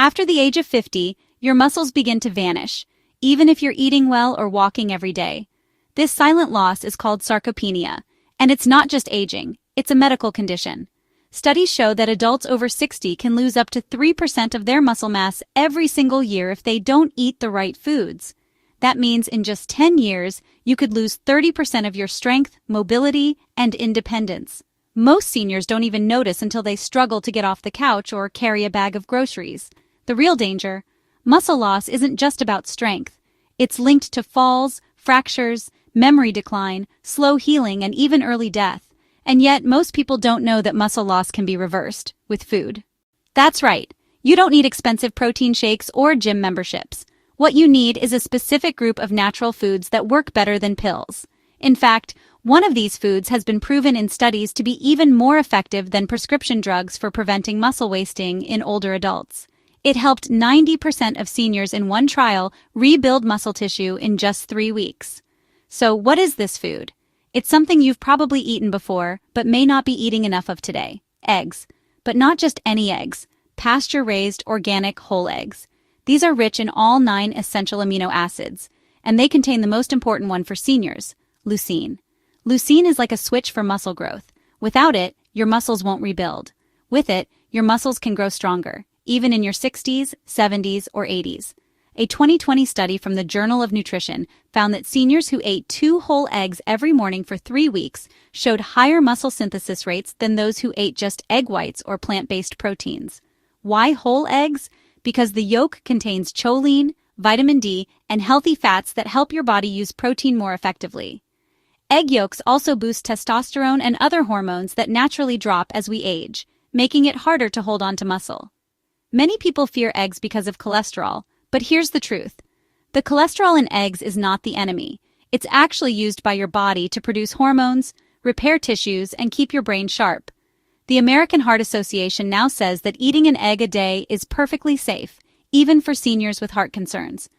After the age of 50, your muscles begin to vanish, even if you're eating well or walking every day. This silent loss is called sarcopenia, and it's not just aging, it's a medical condition. Studies show that adults over 60 can lose up to 3% of their muscle mass every single year if they don't eat the right foods. That means in just 10 years, you could lose 30% of your strength, mobility, and independence. Most seniors don't even notice until they struggle to get off the couch or carry a bag of groceries. The real danger: muscle loss isn't just about strength. It's linked to falls, fractures, memory decline, slow healing, and even early death. And yet, most people don't know that muscle loss can be reversed with food. That's right. You don't need expensive protein shakes or gym memberships. What you need is a specific group of natural foods that work better than pills. In fact, one of these foods has been proven in studies to be even more effective than prescription drugs for preventing muscle wasting in older adults. It helped 90% of seniors in one trial rebuild muscle tissue in just 3 weeks. So what is this food? It's something you've probably eaten before, but may not be eating enough of today. Eggs. But not just any eggs. Pasture-raised, organic, whole eggs. These are rich in all 9 essential amino acids, and they contain the most important one for seniors: leucine. Leucine is like a switch for muscle growth. Without it, your muscles won't rebuild. With it, your muscles can grow stronger, even in your 60s, 70s, or 80s. A 2020 study from the Journal of Nutrition found that seniors who ate 2 whole eggs every morning for 3 weeks showed higher muscle synthesis rates than those who ate just egg whites or plant-based proteins. Why whole eggs? Because the yolk contains choline, vitamin D, and healthy fats that help your body use protein more effectively. Egg yolks also boost testosterone and other hormones that naturally drop as we age, making it harder to hold on to muscle. Many people fear eggs because of cholesterol, but here's the truth. The cholesterol in eggs is not the enemy. It's actually used by your body to produce hormones, repair tissues, and keep your brain sharp. The American Heart Association now says that eating an egg a day is perfectly safe, even for seniors with heart concerns.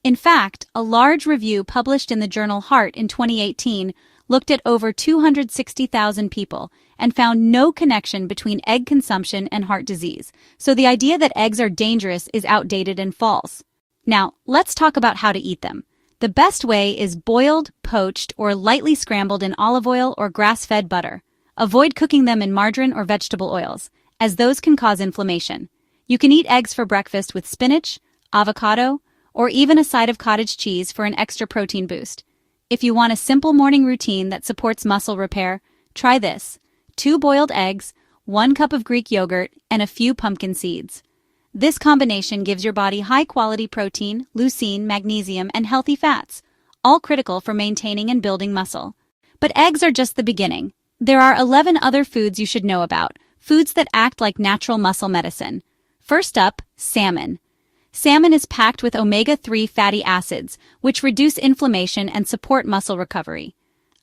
In fact, a large review published in the journal Heart in 2018 looked at over 260,000 people and found no connection between egg consumption and heart disease. So the idea that eggs are dangerous is outdated and false. Now, let's talk about how to eat them. The best way is boiled, poached, or lightly scrambled in olive oil or grass-fed butter. Avoid cooking them in margarine or vegetable oils, as those can cause inflammation. You can eat eggs for breakfast with spinach, avocado, or even a side of cottage cheese for an extra protein boost. If you want a simple morning routine that supports muscle repair, try this: 2 boiled eggs, 1 cup of Greek yogurt, and a few pumpkin seeds. This combination gives your body high-quality protein, leucine, magnesium, and healthy fats, all critical for maintaining and building muscle. But eggs are just the beginning. There are 11 other foods you should know about, foods that act like natural muscle medicine. First up, salmon. Salmon is packed with omega-3 fatty acids, which reduce inflammation and support muscle recovery.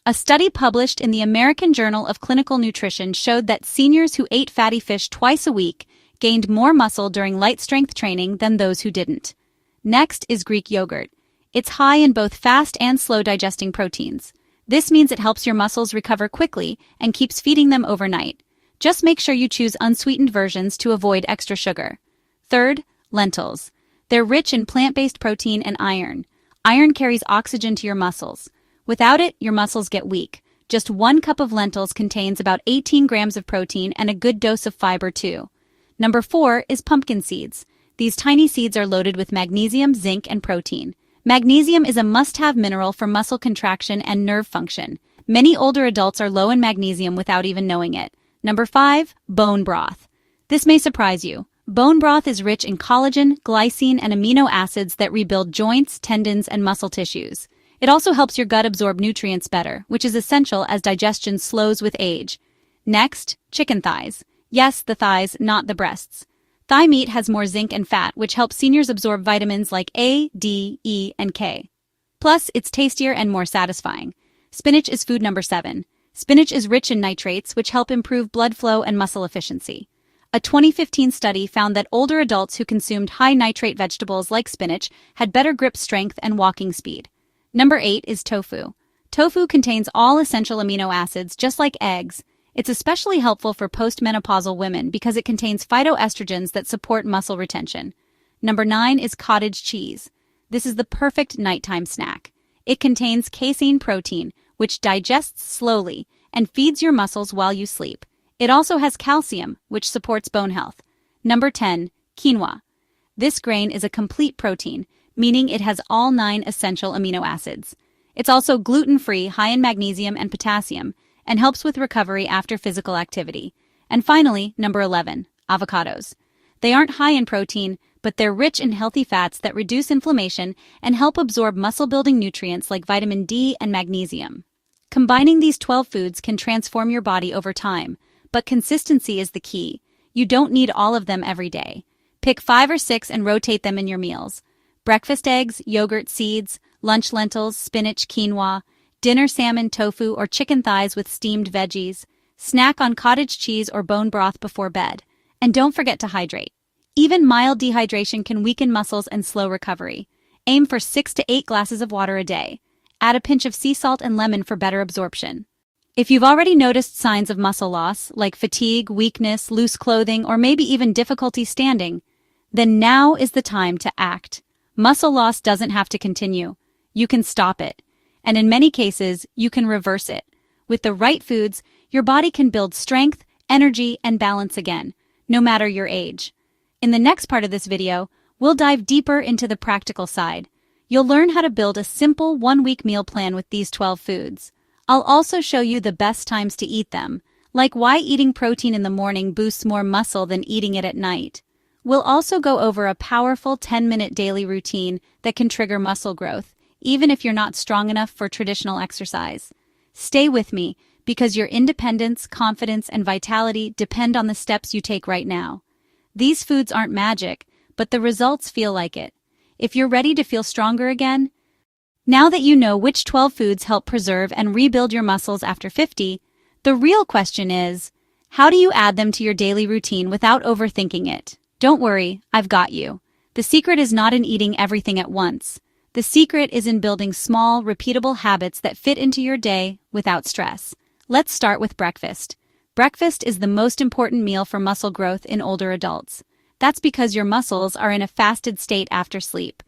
A study published in the American Journal of Clinical Nutrition showed that seniors who ate fatty fish twice a week gained more muscle during light-strength training than those who didn't. Next is Greek yogurt. It's high in both fast and slow-digesting proteins. This means it helps your muscles recover quickly and keeps feeding them overnight. Just make sure you choose unsweetened versions to avoid extra sugar. Third, lentils. They're rich in plant-based protein and iron. Iron carries oxygen to your muscles. Without it, your muscles get weak. Just 1 cup of lentils contains about 18 grams of protein and a good dose of fiber too. Number 4 is pumpkin seeds. These tiny seeds are loaded with magnesium, zinc, and protein. Magnesium is a must-have mineral for muscle contraction and nerve function. Many older adults are low in magnesium without even knowing it. Number 5, bone broth. This may surprise you. Bone broth is rich in collagen, glycine, and amino acids that rebuild joints, tendons, and muscle tissues. It also helps your gut absorb nutrients better, which is essential as digestion slows with age. Next, chicken thighs. Yes, the thighs, not the breasts. Thigh meat has more zinc and fat, which helps seniors absorb vitamins like A, D, E, and K. Plus, it's tastier and more satisfying. Spinach is food number 7. Spinach is rich in nitrates, which help improve blood flow and muscle efficiency. A 2015 study found that older adults who consumed high-nitrate vegetables like spinach had better grip strength and walking speed. Number 8 is tofu. Tofu contains all essential amino acids, just like eggs. It's especially helpful for postmenopausal women because it contains phytoestrogens that support muscle retention. Number 9 is cottage cheese. This is the perfect nighttime snack. It contains casein protein, which digests slowly and feeds your muscles while you sleep. It also has calcium, which supports bone health. Number 10, quinoa. This grain is a complete protein, meaning it has all 9 essential amino acids. It's also gluten-free, high in magnesium and potassium, and helps with recovery after physical activity. And finally, number 11, avocados. They aren't high in protein, but they're rich in healthy fats that reduce inflammation and help absorb muscle-building nutrients like vitamin D and magnesium. Combining these 12 foods can transform your body over time, but consistency is the key. You don't need all of them every day. Pick 5 or 6 and rotate them in your meals. Breakfast eggs, yogurt, seeds, lunch lentils, spinach, quinoa, dinner salmon, tofu, or chicken thighs with steamed veggies. Snack on cottage cheese or bone broth before bed. And don't forget to hydrate. Even mild dehydration can weaken muscles and slow recovery. Aim for 6 to 8 glasses of water a day. Add a pinch of sea salt and lemon for better absorption. If you've already noticed signs of muscle loss, like fatigue, weakness, loose clothing, or maybe even difficulty standing, then now is the time to act. Muscle loss doesn't have to continue. You can stop it. And in many cases, you can reverse it. With the right foods, your body can build strength, energy, and balance again, no matter your age. In the next part of this video, we'll dive deeper into the practical side. You'll learn how to build a simple one-week meal plan with these 12 foods. I'll also show you the best times to eat them, like why eating protein in the morning boosts more muscle than eating it at night. We'll also go over a powerful 10-minute daily routine that can trigger muscle growth, even if you're not strong enough for traditional exercise. Stay with me, because your independence, confidence, and vitality depend on the steps you take right now. These foods aren't magic, but the results feel like it. If you're ready to feel stronger again, now that you know which 12 foods help preserve and rebuild your muscles after 50, the real question is, how do you add them to your daily routine without overthinking it? Don't worry, I've got you. The secret is not in eating everything at once. The secret is in building small, repeatable habits that fit into your day without stress. Let's start with breakfast. Breakfast is the most important meal for muscle growth in older adults. That's because your muscles are in a fasted state after sleep.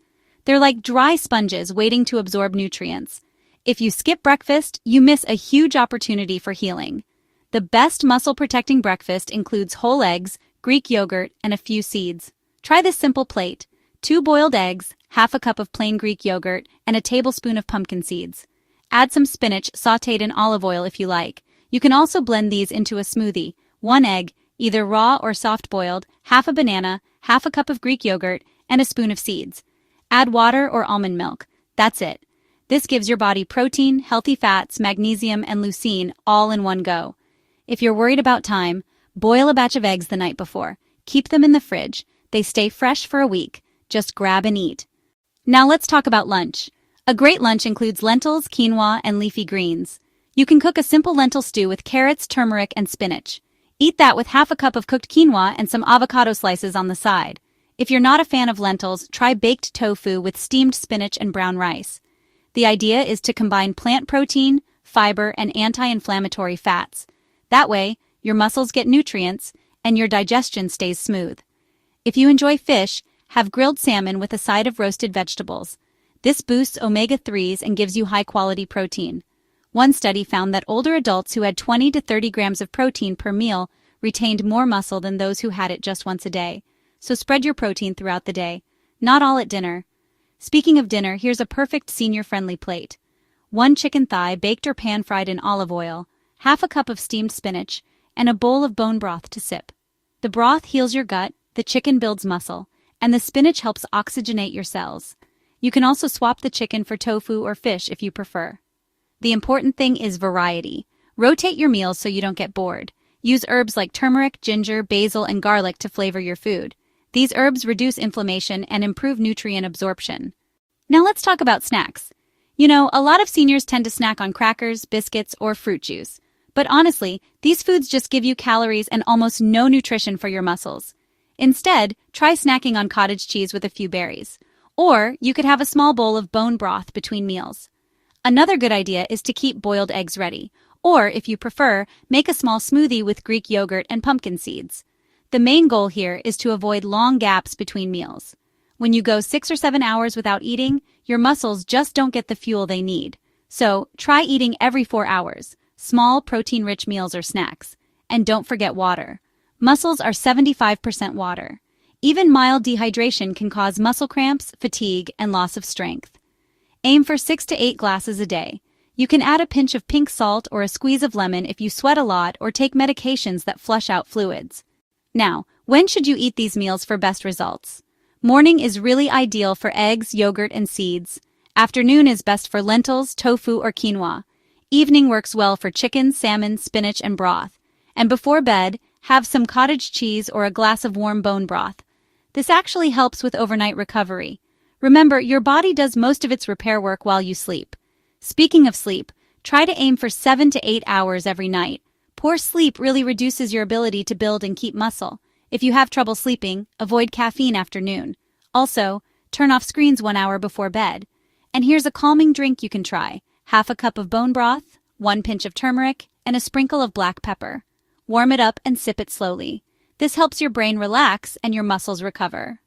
They're like dry sponges waiting to absorb nutrients. If you skip breakfast, you miss a huge opportunity for healing. The best muscle-protecting breakfast includes whole eggs, Greek yogurt, and a few seeds. Try this simple plate: 2 boiled eggs, half a cup of plain Greek yogurt, and a tablespoon of pumpkin seeds. Add some spinach sautéed in olive oil if you like. You can also blend these into a smoothie: 1 egg, either raw or soft-boiled, half a banana, half a cup of Greek yogurt, and a spoon of seeds. Add water or almond milk. That's it. This gives your body protein, healthy fats, magnesium, and leucine all in one go. If you're worried about time, boil a batch of eggs the night before. Keep them in the fridge. They stay fresh for a week. Just grab and eat. Now let's talk about lunch. A great lunch includes lentils, quinoa, and leafy greens. You can cook a simple lentil stew with carrots, turmeric, and spinach. Eat that with half a cup of cooked quinoa and some avocado slices on the side. If you're not a fan of lentils, try baked tofu with steamed spinach and brown rice. The idea is to combine plant protein, fiber, and anti-inflammatory fats. That way, your muscles get nutrients and your digestion stays smooth. If you enjoy fish, have grilled salmon with a side of roasted vegetables. This boosts omega-3s and gives you high-quality protein. One study found that older adults who had 20 to 30 grams of protein per meal retained more muscle than those who had it just once a day. So spread your protein throughout the day, not all at dinner. Speaking of dinner, here's a perfect senior-friendly plate: 1 chicken thigh baked or pan-fried in olive oil, half a cup of steamed spinach, and a bowl of bone broth to sip. The broth heals your gut, the chicken builds muscle, and the spinach helps oxygenate your cells. You can also swap the chicken for tofu or fish if you prefer. The important thing is variety. Rotate your meals so you don't get bored. Use herbs like turmeric, ginger, basil, and garlic to flavor your food. These herbs reduce inflammation and improve nutrient absorption. Now let's talk about snacks. You know, a lot of seniors tend to snack on crackers, biscuits, or fruit juice. But honestly, these foods just give you calories and almost no nutrition for your muscles. Instead, try snacking on cottage cheese with a few berries. Or you could have a small bowl of bone broth between meals. Another good idea is to keep boiled eggs ready. Or, if you prefer, make a small smoothie with Greek yogurt and pumpkin seeds. The main goal here is to avoid long gaps between meals. When you go 6 or 7 hours without eating, your muscles just don't get the fuel they need. So, try eating every 4 hours, small protein-rich meals or snacks. And don't forget water. Muscles are 75% water. Even mild dehydration can cause muscle cramps, fatigue, and loss of strength. Aim for 6 to 8 glasses a day. You can add a pinch of pink salt or a squeeze of lemon if you sweat a lot or take medications that flush out fluids. Now, when should you eat these meals for best results? Morning is really ideal for eggs, yogurt, and seeds. Afternoon is best for lentils, tofu, or quinoa. Evening works well for chicken, salmon, spinach, and broth. And before bed, have some cottage cheese or a glass of warm bone broth. This actually helps with overnight recovery. Remember, your body does most of its repair work while you sleep. Speaking of sleep, try to aim for 7 to 8 hours every night. Poor sleep really reduces your ability to build and keep muscle. If you have trouble sleeping, avoid caffeine after noon. Also, turn off screens 1 hour before bed. And here's a calming drink you can try. Half a cup of bone broth, 1 pinch of turmeric, and a sprinkle of black pepper. Warm it up and sip it slowly. This helps your brain relax and your muscles recover.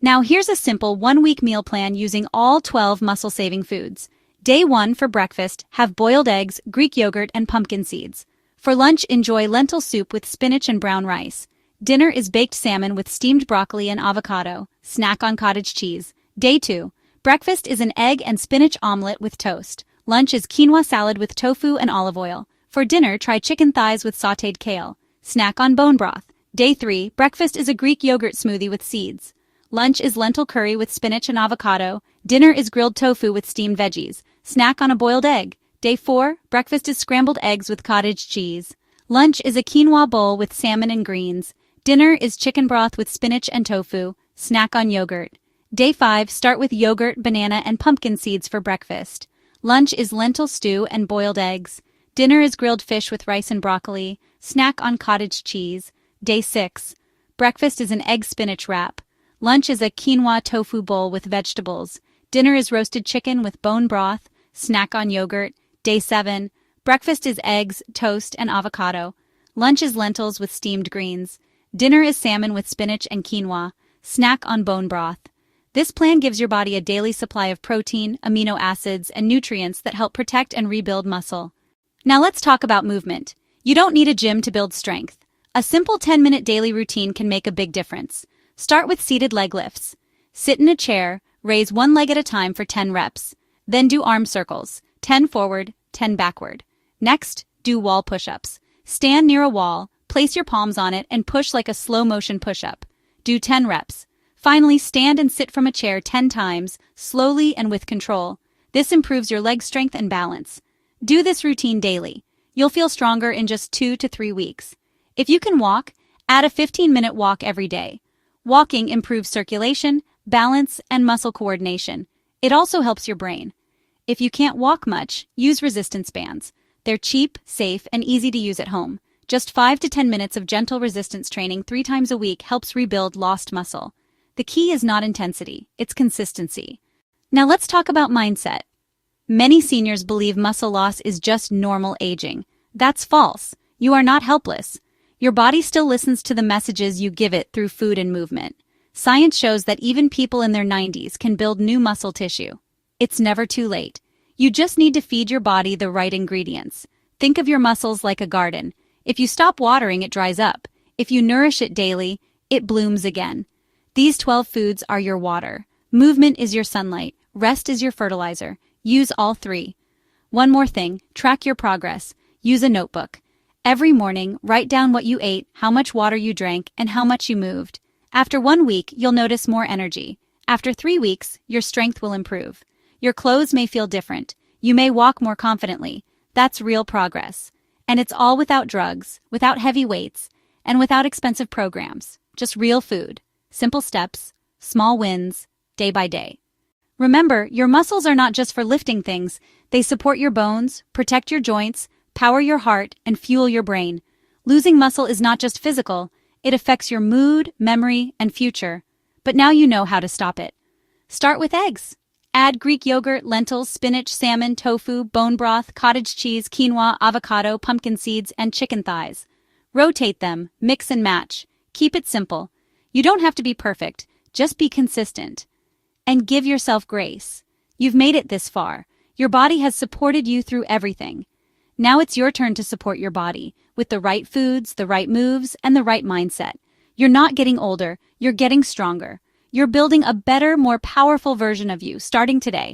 Now here's a simple 1-week meal plan using all 12 muscle-saving foods. Day 1 for breakfast, have boiled eggs, Greek yogurt, and pumpkin seeds. For lunch, enjoy lentil soup with spinach and brown rice. Dinner is baked salmon with steamed broccoli and avocado. Snack on cottage cheese. Day 2. Breakfast is an egg and spinach omelet with toast. Lunch is quinoa salad with tofu and olive oil. For dinner, try chicken thighs with sautéed kale. Snack on bone broth. Day 3. Breakfast is a Greek yogurt smoothie with seeds. Lunch is lentil curry with spinach and avocado. Dinner is grilled tofu with steamed veggies. Snack on a boiled egg. Day 4. Breakfast is scrambled eggs with cottage cheese. Lunch is a quinoa bowl with salmon and greens. Dinner is chicken broth with spinach and tofu. Snack on yogurt. Day 5. Start with yogurt, banana, and pumpkin seeds for breakfast. Lunch is lentil stew and boiled eggs. Dinner is grilled fish with rice and broccoli. Snack on cottage cheese. Day 6. Breakfast is an egg spinach wrap. Lunch is a quinoa tofu bowl with vegetables. Dinner is roasted chicken with bone broth. Snack on yogurt. Day 7. Breakfast is eggs, toast, and avocado. Lunch is lentils with steamed greens. Dinner is salmon with spinach and quinoa. Snack on bone broth. This plan gives your body a daily supply of protein, amino acids, and nutrients that help protect and rebuild muscle. Now let's talk about movement. You don't need a gym to build strength. A simple 10-minute daily routine can make a big difference. Start with seated leg lifts. Sit in a chair, raise one leg at a time for 10 reps. Then do arm circles, 10 forward, 10 backward. Next, do wall push-ups. Stand near a wall, place your palms on it, and push like a slow-motion push-up. Do 10 reps. Finally, stand and sit from a chair 10 times, slowly and with control. This improves your leg strength and balance. Do this routine daily. You'll feel stronger in just 2 to 3 weeks. If you can walk, add a 15-minute walk every day. Walking improves circulation, balance, and muscle coordination. It also helps your brain. If you can't walk much, use resistance bands. They're cheap, safe, and easy to use at home. Just 5 to 10 minutes of gentle resistance training 3 times a week helps rebuild lost muscle. The key is not intensity, it's consistency. Now let's talk about mindset. Many seniors believe muscle loss is just normal aging. That's false. You are not helpless. Your body still listens to the messages you give it through food and movement. Science shows that even people in their 90s can build new muscle tissue. It's never too late. You just need to feed your body the right ingredients. Think of your muscles like a garden. If you stop watering, it dries up. If you nourish it daily, it blooms again. These 12 foods are your water. Movement is your sunlight. Rest is your fertilizer. Use all 3. One more thing, track your progress. Use a notebook. Every morning, write down what you ate, how much water you drank, and how much you moved. After 1 week, you'll notice more energy. After 3 weeks, your strength will improve. Your clothes may feel different. You may walk more confidently. That's real progress. And it's all without drugs, without heavy weights, and without expensive programs. Just real food. Simple steps, small wins, day by day. Remember, your muscles are not just for lifting things. They support your bones, protect your joints, power your heart, and fuel your brain. Losing muscle is not just physical. It affects your mood, memory, and future. But now you know how to stop it. Start with eggs. Add Greek yogurt, lentils, spinach, salmon, tofu, bone broth, cottage cheese, quinoa, avocado, pumpkin seeds, and chicken thighs. Rotate them, mix and match. Keep it simple. You don't have to be perfect. Just be consistent. And give yourself grace. You've made it this far. Your body has supported you through everything. Now it's your turn to support your body with the right foods, the right moves, and the right mindset. You're not getting older, you're getting stronger. You're building a better, more powerful version of you starting today.